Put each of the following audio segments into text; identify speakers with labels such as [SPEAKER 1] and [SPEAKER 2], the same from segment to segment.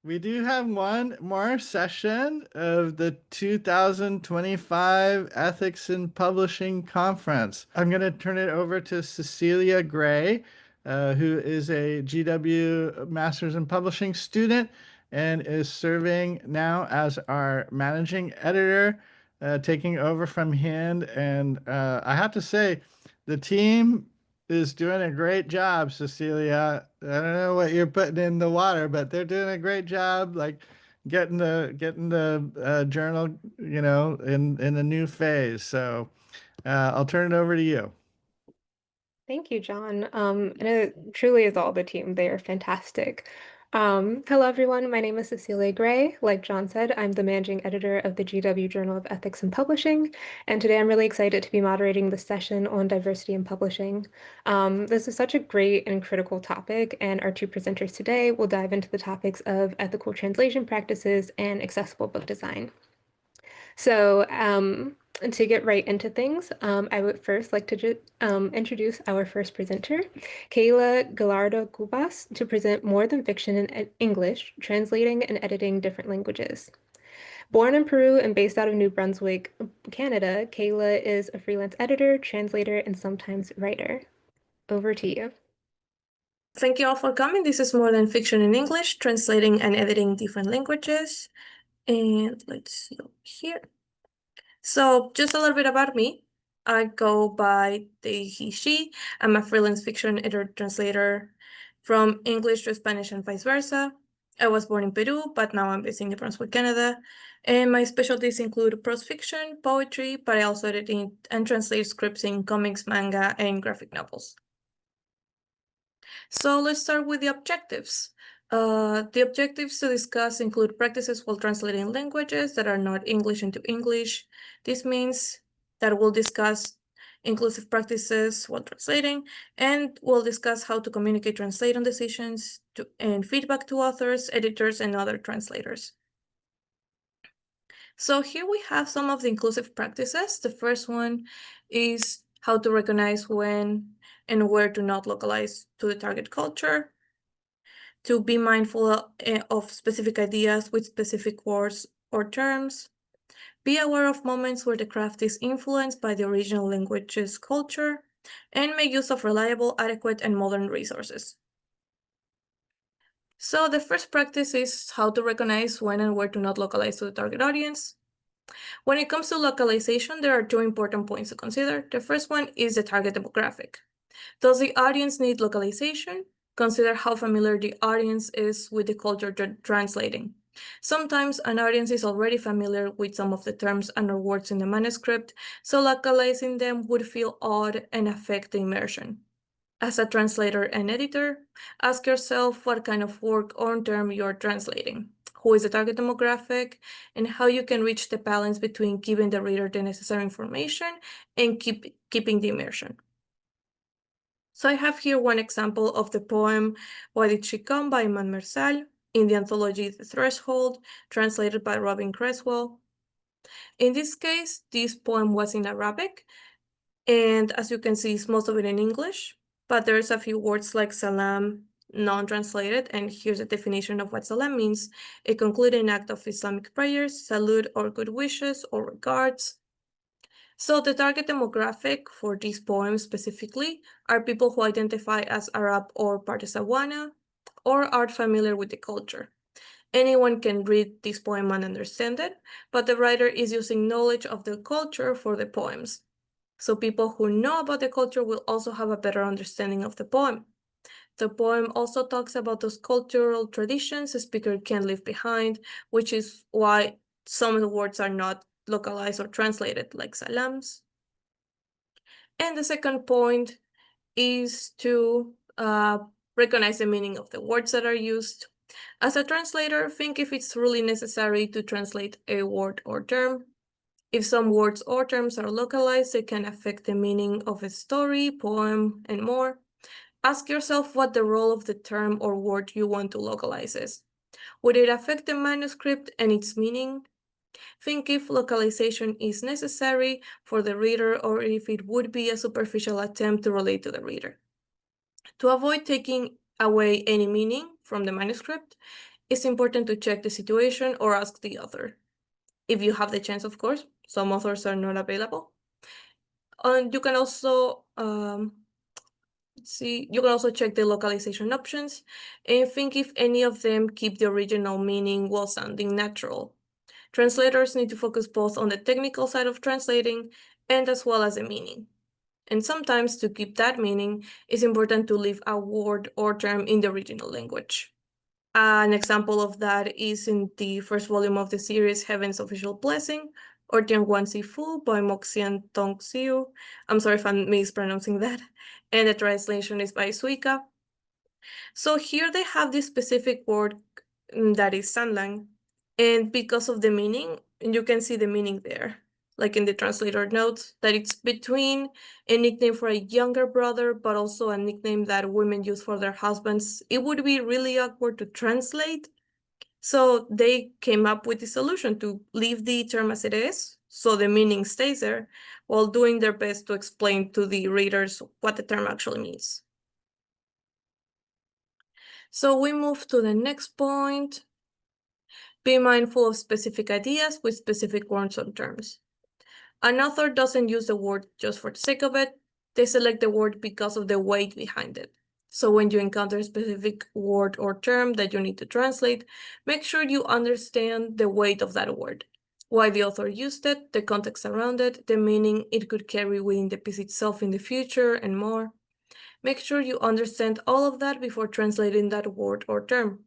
[SPEAKER 1] We do have one more session of the 2025 Ethics in Publishing Conference. I'm going to turn it over to Cecilia Gray, who is a GW Masters in Publishing student and is serving now as our managing editor, taking over from Hind. And I have to say, the team is doing a great job, Cecilia. I don't know what you're putting in the water, but they're doing a great job, like getting the journal, in the new phase. So I'll turn it over to you.
[SPEAKER 2] Thank you, John. And it truly is all the team. They are fantastic. Hello, everyone. My name is Cecilia Gray. Like John said, I'm the managing editor of the GW Journal of Ethics in Publishing, and today I'm really excited to be moderating the session on diversity in publishing. This is such a great and critical topic, and our two presenters today will dive into the topics of ethical translation practices and accessible book design. So, to get right into things, I would first like to introduce our first presenter, Keila Gallardo Cubas, to present More Than Fiction in English, Translating and Editing Different Languages. Born in Peru and based out of New Brunswick, Canada, Keila is a freelance editor, translator, and sometimes writer. Over to you.
[SPEAKER 3] Thank you all for coming. This is More Than Fiction in English, Translating and Editing Different Languages. And let's see over here. So just a little bit about me. I go by they, he, she. I'm a freelance fiction editor translator from English to Spanish and vice versa. I was born in Peru, but now I'm based in New Brunswick, Canada. And my specialties include prose fiction, poetry, but I also edit and translate scripts in comics, manga, and graphic novels. So let's start with the objectives. The objectives to discuss include practices while translating languages that are not English into English. This means that we'll discuss inclusive practices while translating, and we'll discuss how to communicate translation decisions and feedback to authors, editors, and other translators. So here we have some of the inclusive practices. The first one is how to recognize when and where to not localize to the target culture, to be mindful of specific ideas with specific words or terms, be aware of moments where the craft is influenced by the original language's culture, and make use of reliable, adequate, and modern resources. So the first practice is how to recognize when and where to not localize to the target audience. When it comes to localization, there are two important points to consider. The first one is the target demographic. Does the audience need localization? Consider how familiar the audience is with the culture translating. Sometimes an audience is already familiar with some of the terms and or words in the manuscript, so localizing them would feel odd and affect the immersion. As a translator and editor, ask yourself what kind of work or term you're translating, who is the target demographic, and how you can reach the balance between giving the reader the necessary information and keeping the immersion. So I have here one example of the poem Why Did She Come by Iman Mersal in the anthology The Threshold, translated by Robin Creswell. In this case, this poem was in Arabic, and as you can see, it's most of it in English, but there's a few words like salam, non-translated, and here's a definition of what salam means: a concluding act of Islamic prayers, salute or good wishes or regards. So the target demographic for these poems specifically are people who identify as Arab or Partisawana or are familiar with the culture. Anyone can read this poem and understand it, but the writer is using knowledge of the culture for the poems. So people who know about the culture will also have a better understanding of the poem. The poem also talks about those cultural traditions a speaker can leave behind, which is why some of the words are not localized or translated, like salams. And the second point is to recognize the meaning of the words that are used. As a translator, think if it's really necessary to translate a word or term. If some words or terms are localized, they can affect the meaning of a story, poem, and more. Ask yourself what the role of the term or word you want to localize is. Would it affect the manuscript and its meaning? Think if localization is necessary for the reader or if it would be a superficial attempt to relate to the reader. To avoid taking away any meaning from the manuscript, it's important to check the situation or ask the author. If you have the chance, of course, some authors are not available. And you can also you can also check the localization options and think if any of them keep the original meaning while sounding natural. Translators need to focus both on the technical side of translating and as well as the meaning. And sometimes to keep that meaning, it's important to leave a word or term in the original language. An example of that is in the first volume of the series, Heaven's Official Blessing, or Tianguan Sifu by Moxian Tongxiu. I'm sorry if I'm mispronouncing that. And the translation is by Suika. So here they have this specific word that is Sanlang. And because of the meaning, you can see the meaning there, like in the translator notes, that it's between a nickname for a younger brother, but also a nickname that women use for their husbands. It would be really awkward to translate. So they came up with the solution to leave the term as it is, so the meaning stays there, while doing their best to explain to the readers what the term actually means. So we move to the next point. Be mindful of specific ideas with specific words or terms. An author doesn't use the word just for the sake of it. They select the word because of the weight behind it. So when you encounter a specific word or term that you need to translate, make sure you understand the weight of that word, why the author used it, the context around it, the meaning it could carry within the piece itself in the future, and more. Make sure you understand all of that before translating that word or term.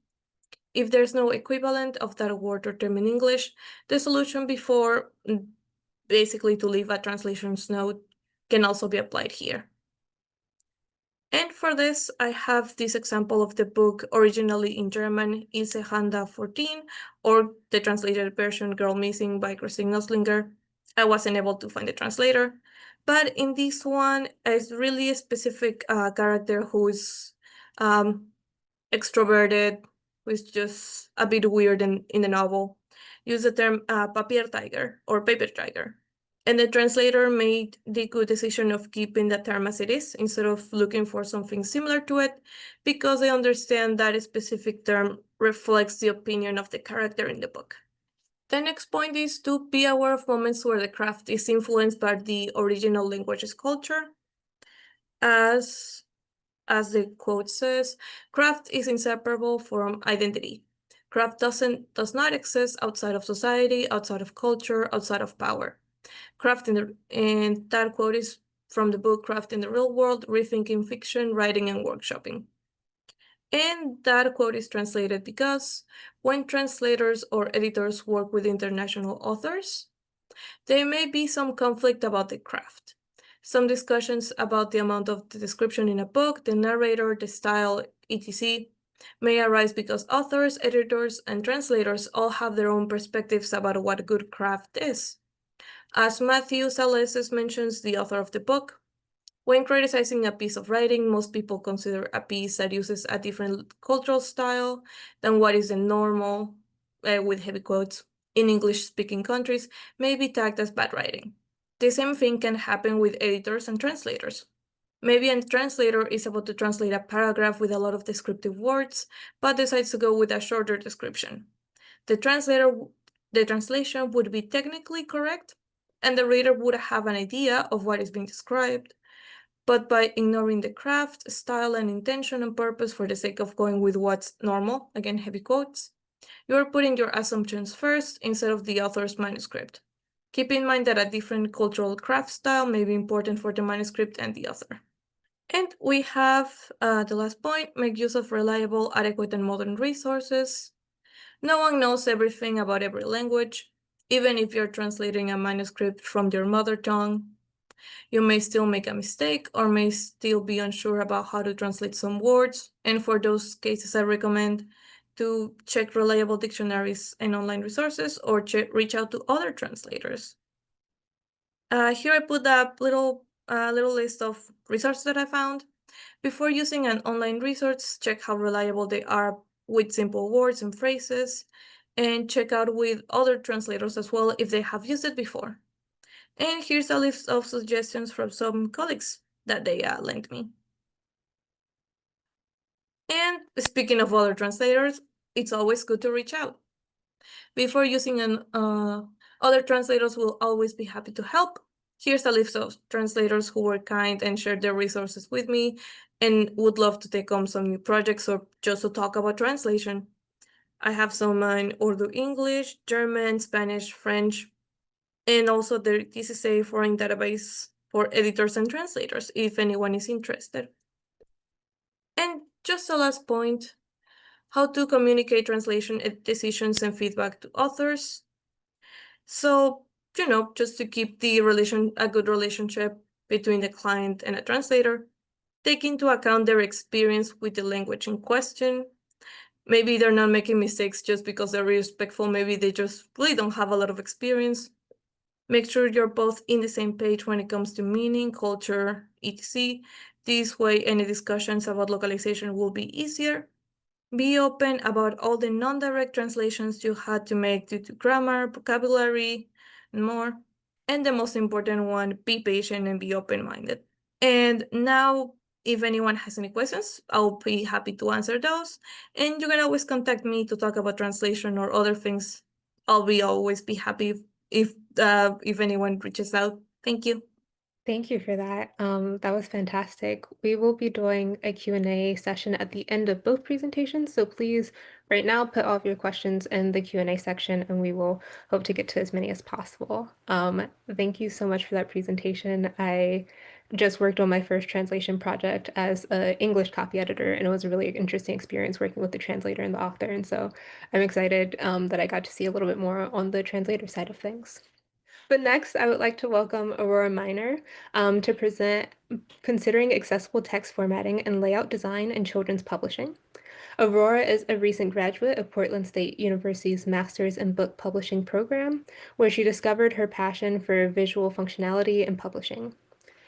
[SPEAKER 3] If there's no equivalent of that word or term in English, the solution before basically to leave a translations note can also be applied here. And for this, I have this example of the book originally in German, Ilse Handa 14, or the translated version Girl Missing by Christine Oslinger. I wasn't able to find the translator, but in this one, it's really a specific character who is extroverted, who is just a bit weird in the novel. Use the term papier tiger or paper tiger. And the translator made the good decision of keeping the term as it is instead of looking for something similar to it, because they understand that a specific term reflects the opinion of the character in the book. The next point is to be aware of moments where the craft is influenced by the original language's culture. As the quote says, craft is inseparable from identity. Craft does not exist outside of society, outside of culture, outside of power. And that quote is from the book Craft in the Real World, Rethinking Fiction, Writing and Workshopping. And that quote is translated because when translators or editors work with international authors, there may be some conflict about the craft. Some discussions about the amount of the description in a book, the narrator, the style, etc. may arise because authors, editors, and translators all have their own perspectives about what good craft is. As Matthew Salesses mentions, the author of the book, when criticizing a piece of writing, most people consider a piece that uses a different cultural style than what is the normal, with heavy quotes, in English-speaking countries may be tagged as bad writing. The same thing can happen with editors and translators. Maybe a translator is about to translate a paragraph with a lot of descriptive words, but decides to go with a shorter description. The translation would be technically correct, and the reader would have an idea of what is being described, but by ignoring the craft, style, and intention and purpose for the sake of going with what's normal, again, heavy quotes, you're putting your assumptions first instead of the author's manuscript. Keep in mind that a different cultural craft style may be important for the manuscript and the author. And we have the last point, make use of reliable, adequate, and modern resources. No one knows everything about every language. Even if you're translating a manuscript from your mother tongue, you may still make a mistake or may still be unsure about how to translate some words. And for those cases, I recommend to check reliable dictionaries and online resources or reach out to other translators. Here I put a little list of resources that I found. Before using an online resource, check how reliable they are with simple words and phrases, and check out with other translators as well if they have used it before. And here's a list of suggestions from some colleagues that they lent me. And speaking of other translators, it's always good to reach out. Before using other translators will always be happy to help. Here's a list of translators who were kind and shared their resources with me and would love to take on some new projects or just to talk about translation. I have some in Urdu English, German, Spanish, French, and also this is a foreign database for editors and translators if anyone is interested. And just a last point, how to communicate translation decisions and feedback to authors. So, just to keep a good relationship between the client and a translator, take into account their experience with the language in question. Maybe they're not making mistakes just because they're respectful. Maybe they just really don't have a lot of experience. Make sure you're both in the same page when it comes to meaning, culture, etc. This way, any discussions about localization will be easier. Be open about all the non-direct translations you had to make due to grammar, vocabulary, and more. And the most important one, be patient and be open-minded. And now, if anyone has any questions, I'll be happy to answer those. And you can always contact me to talk about translation or other things. I'll always be happy if anyone reaches out. Thank you.
[SPEAKER 2] Thank you for that. That was fantastic. We will be doing a Q&A session at the end of both presentations, so please, right now, put all of your questions in the Q&A section, and we will hope to get to as many as possible. Thank you so much for that presentation. I just worked on my first translation project as an English copy editor, and it was a really interesting experience working with the translator and the author, and so I'm excited that I got to see a little bit more on the translator side of things. But next, I would like to welcome Aurora Miner to present Considering Accessible Text Formatting and Layout Design in Children's Publishing. Aurora is a recent graduate of Portland State University's Master's in Book Publishing program, where she discovered her passion for visual functionality in publishing.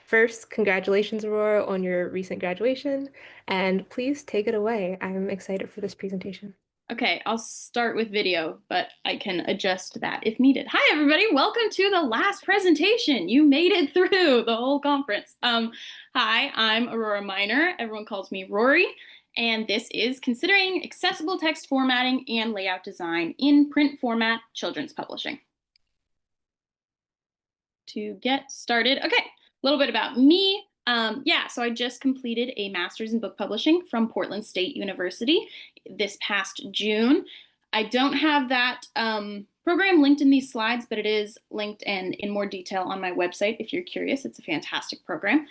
[SPEAKER 2] First, congratulations, Aurora, on your recent graduation, and please take it away. I'm excited for this presentation.
[SPEAKER 4] Okay, I'll start with video, but I can adjust that if needed. Hi, everybody. Welcome to the last presentation. You made it through the whole conference. Hi, I'm Aurora Miner. Everyone calls me Rory, and this is Considering Accessible Text Formatting and Layout Design in Print Format Children's Publishing. To get started, okay, a little bit about me. So I just completed a master's in book publishing from Portland State University this past June. I don't have that program linked in these slides, but it is linked and in more detail on my website if you're curious. It's a fantastic program.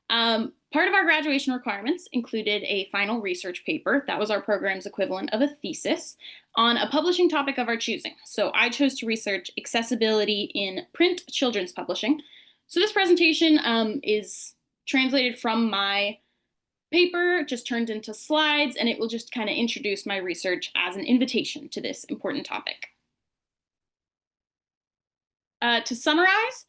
[SPEAKER 4] Part of our graduation requirements included a final research paper. That was our program's equivalent of a thesis on a publishing topic of our choosing. So I chose to research accessibility in print children's publishing. So this presentation is translated from my paper, just turned into slides, and it will just kind of introduce my research as an invitation to this important topic. To summarize,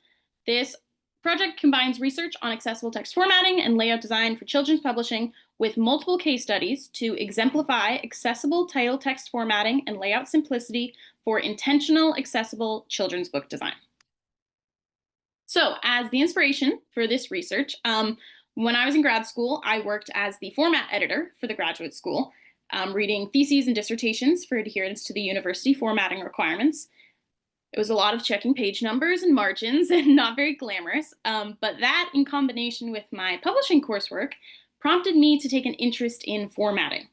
[SPEAKER 4] this project combines research on accessible text formatting and layout design for children's publishing with multiple case studies to exemplify accessible title text formatting and layout simplicity for intentional accessible children's book design. So as the inspiration for this research, when I was in grad school, I worked as the format editor for the graduate school, reading theses and dissertations for adherence to the university formatting requirements. It was a lot of checking page numbers and margins and not very glamorous, but that in combination with my publishing coursework prompted me to take an interest in formatting.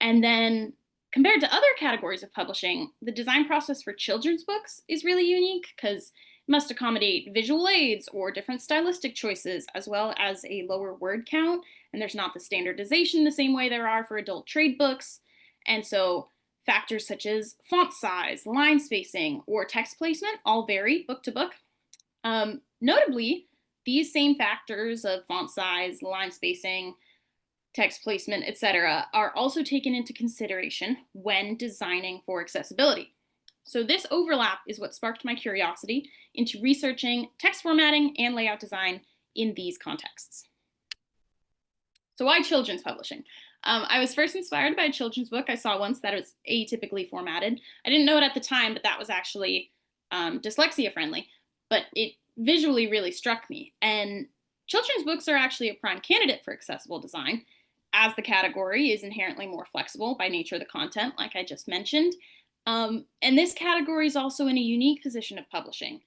[SPEAKER 4] And then compared to other categories of publishing, the design process for children's books is really unique because it must accommodate visual aids or different stylistic choices, as well as a lower word count. And there's not the standardization the same way there are for adult trade books. And so factors such as font size, line spacing, or text placement all vary book to book. Notably, these same factors of font size, line spacing, text placement, etc., are also taken into consideration when designing for accessibility. So this overlap is what sparked my curiosity into researching text formatting and layout design in these contexts. So why children's publishing? I was first inspired by a children's book I saw once that was atypically formatted. I didn't know it at the time, but that was actually dyslexia friendly, but it visually really struck me. And children's books are actually a prime candidate for accessible design. as the category is inherently more flexible by nature of the content, like I just mentioned. And this category is also in a unique position of publishing,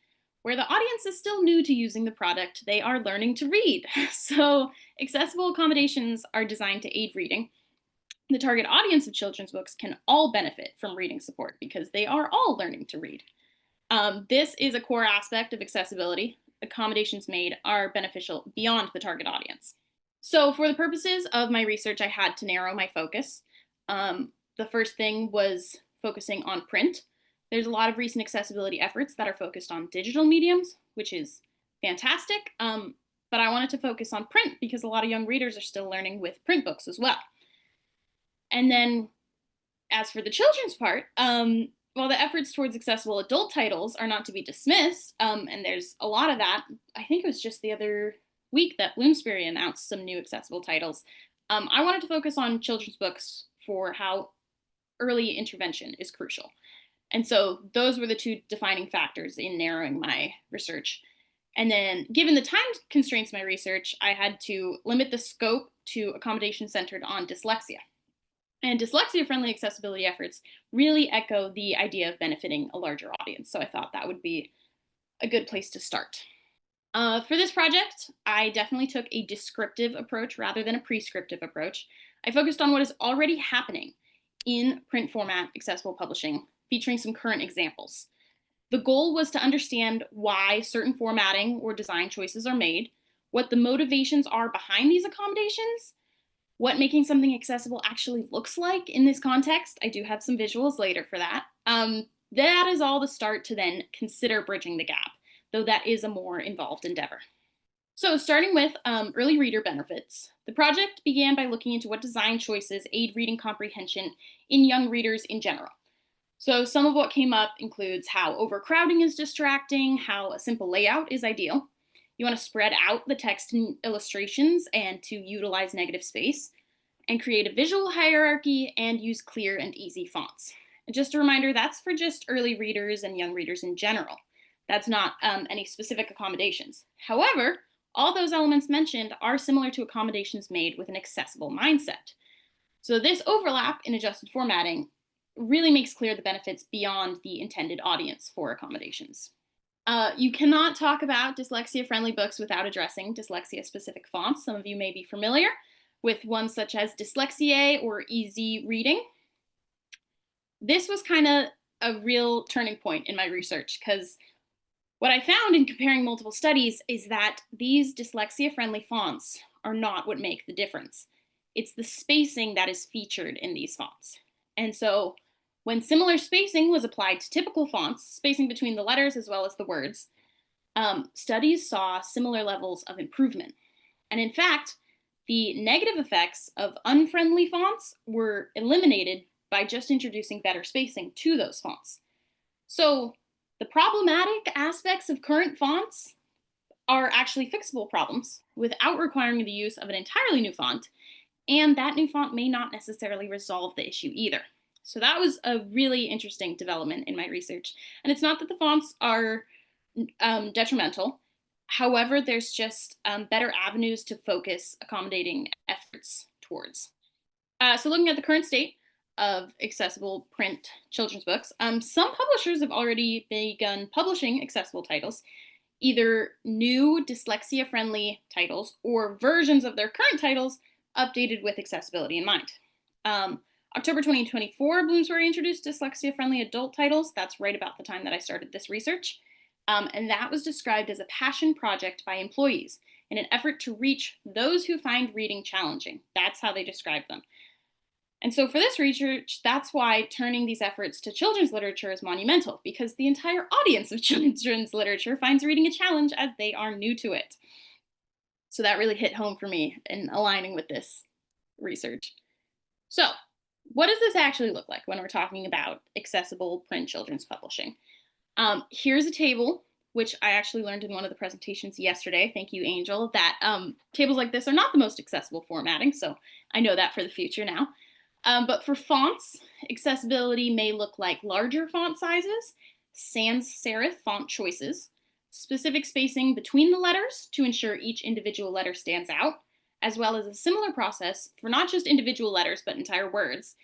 [SPEAKER 4] where the audience is still new to using the product. They are learning to read. So accessible accommodations are designed to aid reading. The target audience of children's books can all benefit from reading support because they are all learning to read. This is a core aspect of accessibility. Accommodations made are beneficial beyond the target audience. So for the purposes of my research, I had to narrow my focus. The first thing was focusing on print. There's a lot of recent accessibility efforts that are focused on digital mediums, which is fantastic. But I wanted to focus on print because a lot of young readers are still learning with print books as well. And then as for the children's part, while the efforts towards accessible adult titles are not to be dismissed, and there's a lot of that, I think it was just the other week that Bloomsbury announced some new accessible titles. I wanted to focus on children's books for how early intervention is crucial. And so those were the two defining factors in narrowing my research. And then given the time constraints of my research, I had to limit the scope to accommodations centered on dyslexia. And dyslexia-friendly accessibility efforts really echo the idea of benefiting a larger audience. So I thought that would be a good place to start. For this project, I definitely took a descriptive approach rather than a prescriptive approach. I focused on what is already happening in print format accessible publishing, featuring some current examples. The goal was to understand why certain formatting or design choices are made, what the motivations are behind these accommodations, what making something accessible actually looks like in this context. I do have some visuals later for that. That is all the start to then consider bridging the gap, though that is a more involved endeavor. So starting with early reader benefits, the project began by looking into what design choices aid reading comprehension in young readers in general. So some of what came up includes how overcrowding is distracting, how a simple layout is ideal. You want to spread out the text and illustrations and to utilize negative space, and create a visual hierarchy and use clear and easy fonts. And just a reminder, that's for just early readers and young readers in general. That's not any specific accommodations. However, all those elements mentioned are similar to accommodations made with an accessible mindset. So this overlap in adjusted formatting really makes clear the benefits beyond the intended audience for accommodations. You cannot talk about dyslexia-friendly books without addressing dyslexia-specific fonts. Some of you may be familiar with ones such as Dyslexia or Easy Reading. This was kind of a real turning point in my research because what I found in comparing multiple studies is that these dyslexia-friendly fonts are not what make the difference. It's the spacing that is featured in these fonts. And so when similar spacing was applied to typical fonts, spacing between the letters as well as the words, studies saw similar levels of improvement. And in fact, the negative effects of unfriendly fonts were eliminated by just introducing better spacing to those fonts. So the problematic aspects of current fonts are actually fixable problems without requiring the use of an entirely new font, and that new font may not necessarily resolve the issue either. So that was a really interesting development in my research. And it's not that the fonts are detrimental. However, there's just better avenues to focus accommodating efforts towards. So looking at the current state of accessible print children's books, some publishers have already begun publishing accessible titles, either new dyslexia-friendly titles or versions of their current titles updated with accessibility in mind. October 2024, Bloomsbury introduced dyslexia-friendly adult titles. That's right about the time that I started this research. And that was described as a passion project by employees in an effort to reach those who find reading challenging. That's how they described them. And so for this research, that's why turning these efforts to children's literature is monumental, because the entire audience of children's literature finds reading a challenge as they are new to it. So that really hit home for me in aligning with this research. So what does this actually look like when we're talking about accessible print children's publishing? Here's a table, which I actually learned in one of the presentations yesterday. Thank you, Angel, that tables like this are not the most accessible formatting, so I know that for the future now. But for fonts, accessibility may look like larger font sizes, sans serif font choices, specific spacing between the letters to ensure each individual letter stands out, as well as a similar process for not just individual letters, but entire words,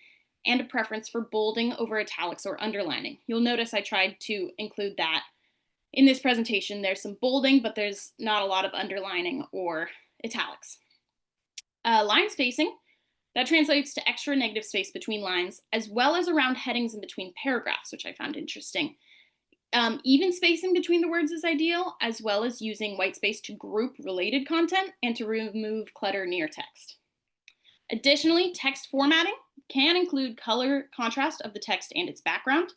[SPEAKER 4] and a preference for bolding over italics or underlining. You'll notice I tried to include that. In this presentation, there's some bolding, but there's not a lot of underlining or italics. Line spacing, that translates to extra negative space between lines, as well as around headings and between paragraphs, which I found interesting. Even spacing between the words is ideal, as well as using white space to group related content and to remove clutter near text. Additionally, text formatting can include color contrast of the text and its background.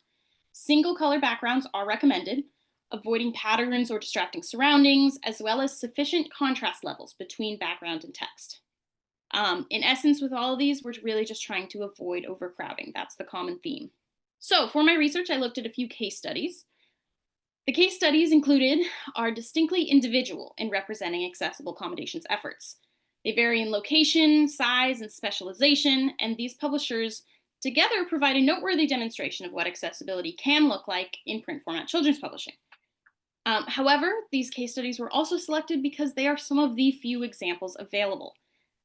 [SPEAKER 4] Single color backgrounds are recommended, avoiding patterns or distracting surroundings, as well as sufficient contrast levels between background and text. In essence, with all of these, we're really just trying to avoid overcrowding. That's the common theme. So for my research, I looked at a few case studies. The case studies included are distinctly individual in representing accessible accommodations efforts. They vary in location, size, and specialization, and these publishers together provide a noteworthy demonstration of what accessibility can look like in print format children's publishing. However, these case studies were also selected because they are some of the few examples available.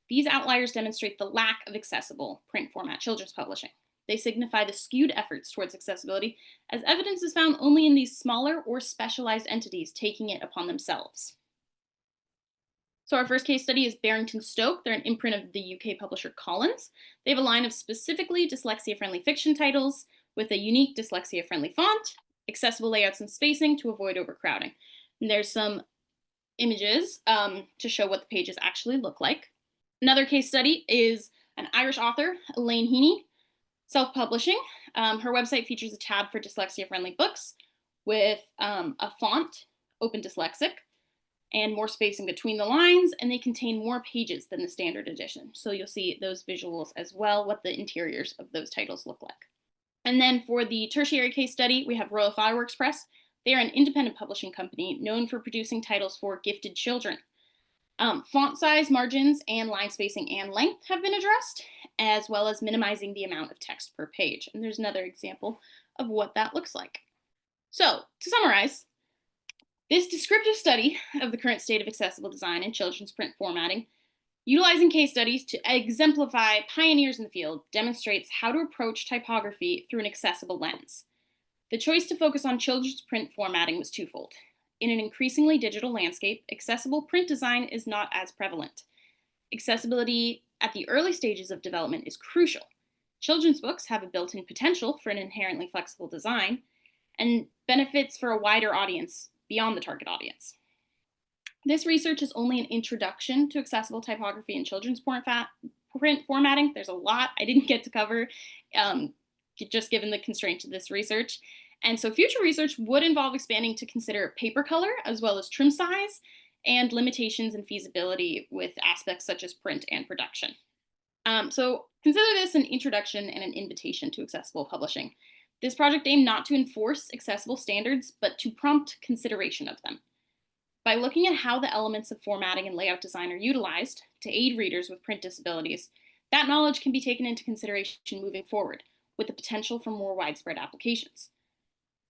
[SPEAKER 4] These outliers demonstrate the lack of accessible print format children's publishing. They signify the skewed efforts towards accessibility, as evidence is found only in these smaller or specialized entities taking it upon themselves. So our first case study is Barrington Stoke. They're an imprint of the UK publisher Collins. They have a line of specifically dyslexia-friendly fiction titles with a unique dyslexia-friendly font, accessible layouts and spacing to avoid overcrowding. And there's some images to show what the pages actually look like. Another case study is an Irish author, Elaine Heaney, self-publishing. Her website features a tab for dyslexia-friendly books with a font, Open Dyslexic, and more spacing between the lines, and they contain more pages than the standard edition. So you'll see those visuals as well, what the interiors of those titles look like. And then for the tertiary case study, we have Royal Fireworks Press. They are an independent publishing company known for producing titles for gifted children. Font size, margins, and line spacing and length have been addressed, as well as minimizing the amount of text per page. And there's another example of what that looks like. So, to summarize, this descriptive study of the current state of accessible design in children's print formatting, utilizing case studies to exemplify pioneers in the field, demonstrates how to approach typography through an accessible lens. The choice to focus on children's print formatting was twofold. In an increasingly digital landscape, accessible print design is not as prevalent. Accessibility at the early stages of development is crucial. Children's books have a built-in potential for an inherently flexible design and benefits for a wider audience beyond the target audience. This research is only an introduction to accessible typography in children's print formatting. There's a lot I didn't get to cover, just given the constraints of this research. And so future research would involve expanding to consider paper color as well as trim size and limitations and feasibility with aspects such as print and production. So consider this an introduction and an invitation to accessible publishing. This project aimed not to enforce accessible standards, but to prompt consideration of them. By looking at how the elements of formatting and layout design are utilized to aid readers with print disabilities, that knowledge can be taken into consideration moving forward, with the potential for more widespread applications.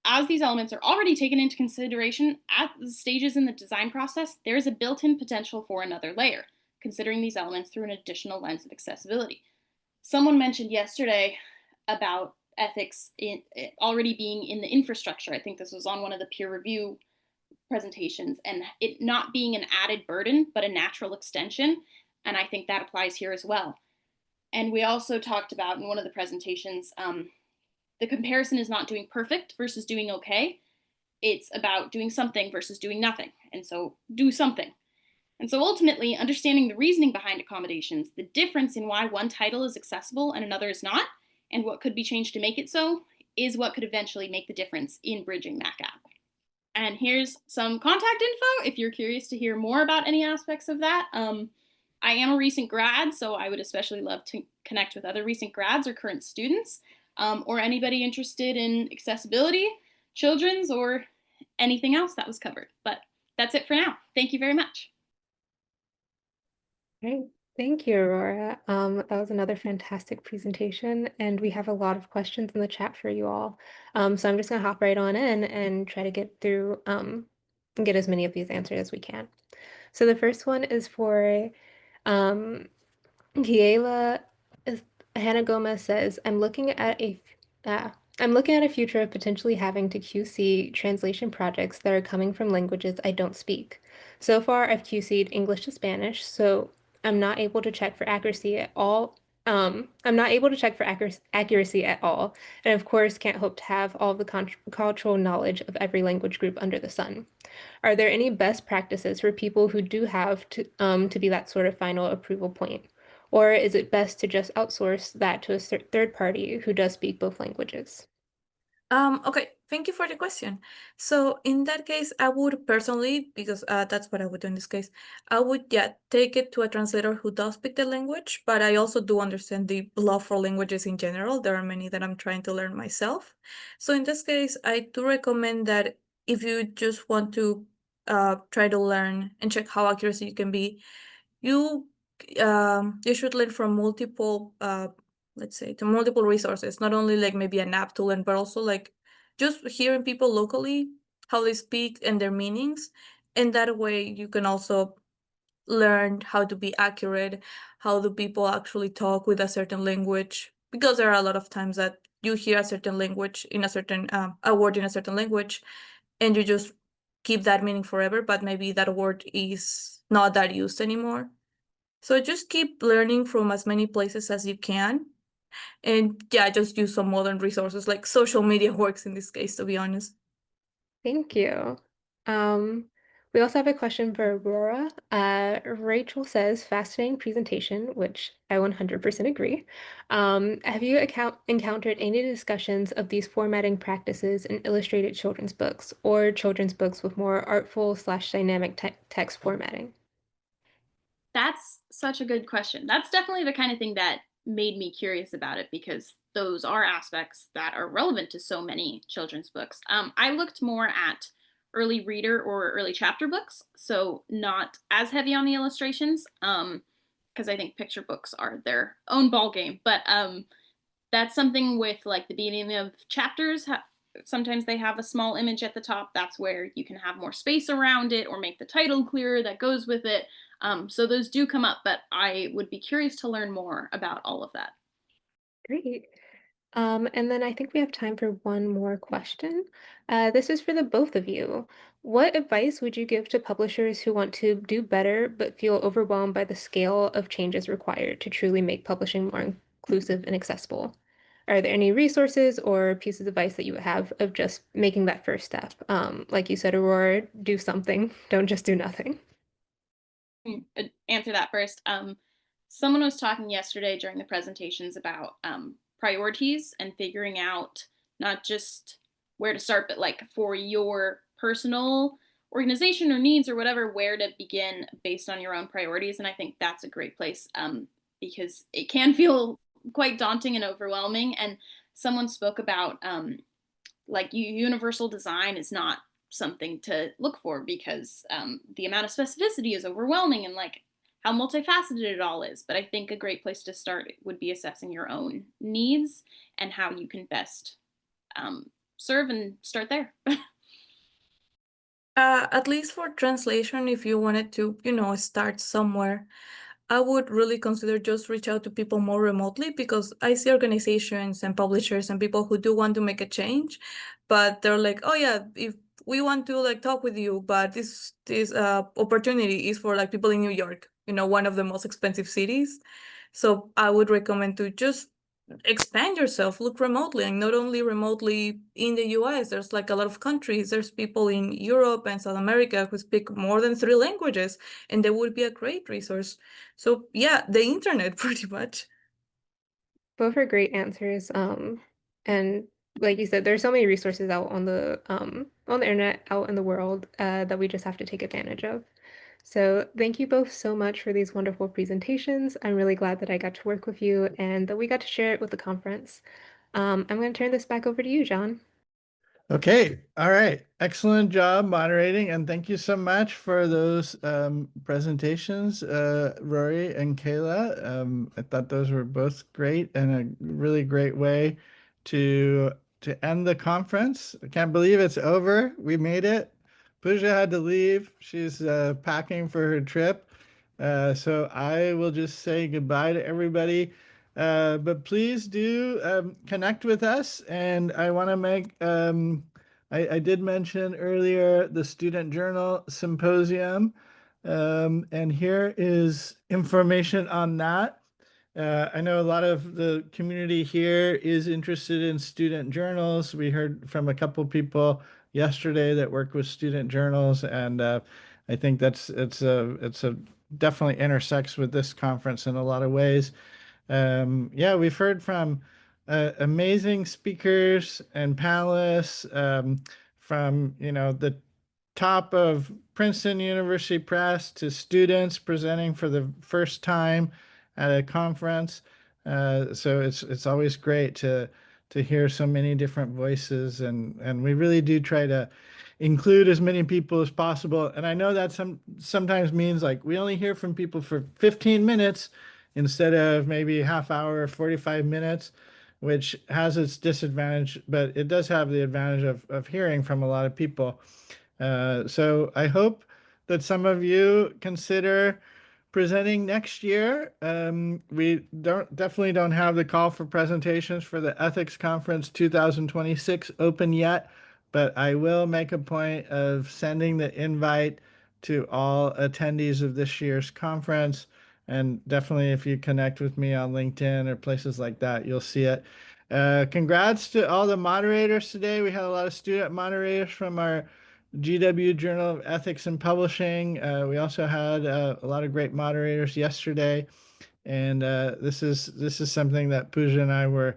[SPEAKER 4] As these elements are already taken into consideration at the stages in the design process, there is a built-in potential for another layer, considering these elements through an additional lens of accessibility. Someone mentioned yesterday about ethics already being in the infrastructure. I think this was on one of the peer review presentations, and it not being an added burden, but a natural extension. And I think that applies here as well. And we also talked about in one of the presentations, the comparison is not doing perfect versus doing okay. It's about doing something versus doing nothing. And so do something. And so ultimately, understanding the reasoning behind accommodations, the difference in why one title is accessible and another is not, and what could be changed to make it so, is what could eventually make the difference in bridging that gap. And here's some contact info if you're curious to hear more about any aspects of that. I am a recent grad, so I would especially love to connect with other recent grads or current students, or anybody interested in accessibility, children's, or anything else that was covered. But that's it for now. Thank you very much.
[SPEAKER 2] Great. Thank you, Aurora. That was another fantastic presentation, and we have a lot of questions in the chat for you all. So I'm just going to hop right on in and try to get through and get as many of these answered as we can. So the first one is for Keila Hannah Gomez says, uh, I'm looking at a future of potentially having to QC translation projects that are coming from languages I don't speak. So far, I've QC'd English to Spanish, so I'm not able to check for accuracy at all. I'm not able to check for accuracy at all, and of course, can't hope to have all of the cultural knowledge of every language group under the sun. Are there any best practices for people who do have to be that sort of final approval point? Or is it best to just outsource that to a third party who does speak both languages?
[SPEAKER 3] Okay, thank you for the question. So in that case, I would personally, because that's what I would do in this case, I would, yeah, take it to a translator who does speak the language, but I also do understand the love for languages in general. There are many that I'm trying to learn myself. So in this case, I do recommend that if you just want to try to learn and check how accurate you can be, you you should learn from multiple let's say to multiple resources, not only like maybe an app to learn, but also like just hearing people locally how they speak and their meanings, and that way you can also learn how to be accurate, how do people actually talk with a certain language, because there are a lot of times that you hear a certain language in a certain a word in a certain language and you just keep that meaning forever, but maybe that word is not that used anymore. So just keep learning from as many places as you can. And yeah, just use some modern resources like social media works in this case, to be honest.
[SPEAKER 2] Thank you. Um, we also have a question for Aurora. Rachel says, fascinating presentation, which I 100% agree. Have you encountered any discussions of these formatting practices in illustrated children's books or children's books with more artful/dynamic text formatting?
[SPEAKER 4] That's such a good question. That's definitely the kind of thing that made me curious about it because those are aspects that are relevant to so many children's books. I looked more at early reader or early chapter books, so not as heavy on the illustrations, because I think picture books are their own ball game. But that's something with like the beginning of chapters. Sometimes they have a small image at the top. That's where you can have more space around it or make the title clearer that goes with it. So those do come up, but I would be curious to learn more about all of that.
[SPEAKER 2] Great. And then I think we have time for one more question. This is for the both of you. What advice would you give to publishers who want to do better but feel overwhelmed by the scale of changes required to truly make publishing more inclusive and accessible? Are there any resources or pieces of advice that you would have of just making that first step? Like you said, Aurora, do something, don't just do nothing.
[SPEAKER 4] Answer that first. Someone was talking yesterday during the presentations about priorities and figuring out not just where to start, but like for your personal organization or needs or whatever, where to begin based on your own priorities. And I think that's a great place because it can feel quite daunting and overwhelming. And someone spoke about like universal design is not something to look for because the amount of specificity is overwhelming and like how multifaceted it all is. But I think a great place to start would be assessing your own needs and how you can best serve and start there.
[SPEAKER 3] At least for translation, if you wanted to, start somewhere, I would really consider just reach out to people more remotely, because I see organizations and publishers and people who do want to make a change, but they're like, oh yeah, if we want to like talk with you, but this opportunity is for like people in New York, one of the most expensive cities. So I would recommend to just expand yourself, look remotely, and not only remotely in the US. There's like a lot of countries. There's people in Europe and South America who speak more than 3 languages, and they would be a great resource. So yeah, the internet pretty much.
[SPEAKER 2] Both are great answers. And like you said, there's so many resources out on the internet, out in the world, that we just have to take advantage of. So thank you both so much for these wonderful presentations. I'm really glad that I got to work with you and that we got to share it with the conference. I'm going to turn this back over to you, John.
[SPEAKER 1] Okay. All right. Excellent job moderating. And thank you so much for those presentations, Rory and Keila. I thought those were both great and a really great way to end the conference. I can't believe it's over. We made it. Pooja had to leave. She's packing for her trip. So I will just say goodbye to everybody. But please do connect with us. And I want to make, I did mention earlier the Student Journal Symposium. And here is information on that. I know a lot of the community here is interested in student journals. We heard from a couple people yesterday that work with student journals, and I think it's a definitely intersects with this conference in a lot of ways. Yeah, we've heard from amazing speakers and panelists from the top of Princeton University Press to students presenting for the first time at a conference. So it's always great to hear so many different voices, and we really do try to include as many people as possible. And I know that sometimes means like we only hear from people for 15 minutes instead of maybe half hour or 45 minutes, which has its disadvantage, but it does have the advantage of hearing from a lot of people. So I hope that some of you consider presenting next year. We definitely don't have the call for presentations for the Ethics Conference 2026 open yet, but I will make a point of sending the invite to all attendees of this year's conference. And definitely, if you connect with me on LinkedIn or places like that, you'll see it. Congrats to all the moderators today. We had a lot of student moderators from our GW Journal of Ethics and Publishing. We also had a lot of great moderators yesterday, and this is something that Pooja and I were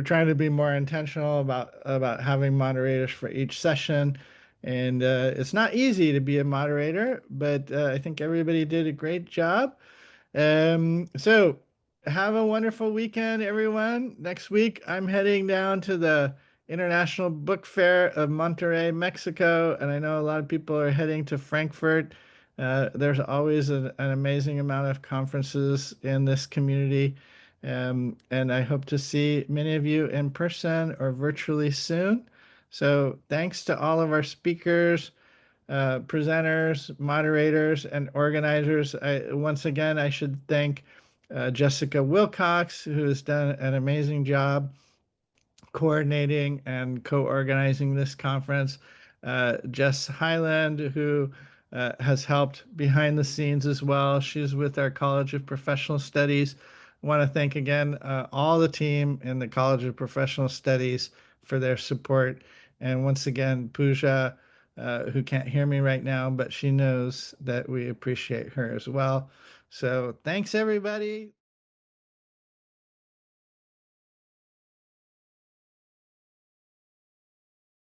[SPEAKER 1] trying to be more intentional about having moderators for each session. And it's not easy to be a moderator, but I think everybody did a great job. So have a wonderful weekend, everyone. Next week, I'm heading down to the International Book Fair of Monterrey, Mexico, and I know a lot of people are heading to Frankfurt. There's always an amazing amount of conferences in this community, and I hope to see many of you in person or virtually soon. So thanks to all of our speakers, presenters, moderators, and organizers. Once again, I should thank Jessica Wilcox, who has done an amazing job coordinating and co-organizing this conference. Jess Highland, who has helped behind the scenes as well. She's with our College of Professional Studies. I want to thank again all the team in the College of Professional Studies for their support. And once again, Pooja, who can't hear me right now, but she knows that we appreciate her as well. So thanks, everybody.